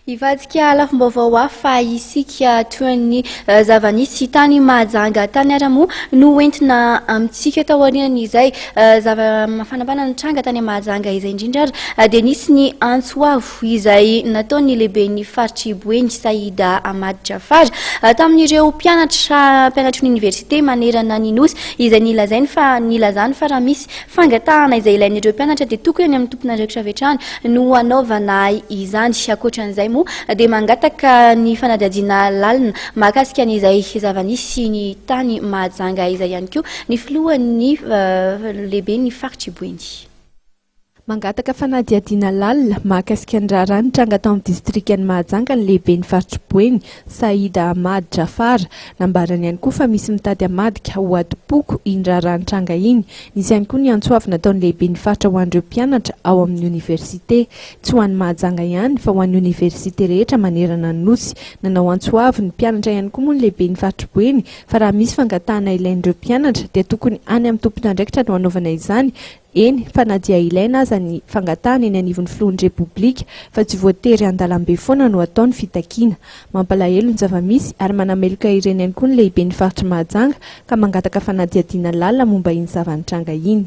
Ivadika lafim-baovao hafa isika toy ny zava-nisy tany Mahajanga tany ara-moa no entina amintsika tao aorian'izay fanampanana tranga tany Mahajanga izay indrindra dia nisy ny antsoavo izay nataon'ny lehiben'ny faritry Boeny Saïda Amady Jafar tamin'ireo mpianatry université manerana ny nosy izay nilazany fa raha misy fangatahana izay ilain'ireo mpianatra dia tokony any amin'ny tompona andraikitra havetrany no hanaovana izany. Ankoatran'izay dia mangataka ny fanadihadiana lalina mahakasika an'izay zava-nisy ny tany Mahajanga izay ihany koa ny filohan'ny lehibe ny faritry Boeny. Mangataka fanadihadiana lalina mahakasika ny raharaha nitranga tao amin'ny distrikan'ny Mahajanga ny lehiben'ny faritry Boeny Saïda Amady Jafar nambarany ihany koa fa misy mitady amadika ho adi-poko iny raharaha nitranga iny. Nisy ihany koa ny antsoavy nataon'ny lehiben'ny faritra ho an'ireo mpianatra ao amin'ny université, tsy ho an'ny Mahajanga ihany fa ho an'ny université rehetra manerana ny nosy. Nanao antsoavy ny mpianatra ihany koa moa ny lehiben'ny faritry Boeny fa raha misy fangatahana ilain'ireo mpianatra dia tokony any amin'ny tompona andraikitra no hanaovana izany. Eny fa na dia ilaina aza ny fangatahana eny anivon'ny filohan'ny repoblika fa tsy voatery an-dalambe foana no ataony fitakiana. Mampalahelo ny zava-misy ary manameloka ireny ihany koa ny lehiben'ny faritry Mahajanga ka mangataka fanadihadiana lalina momba iny zava-nitranga iny.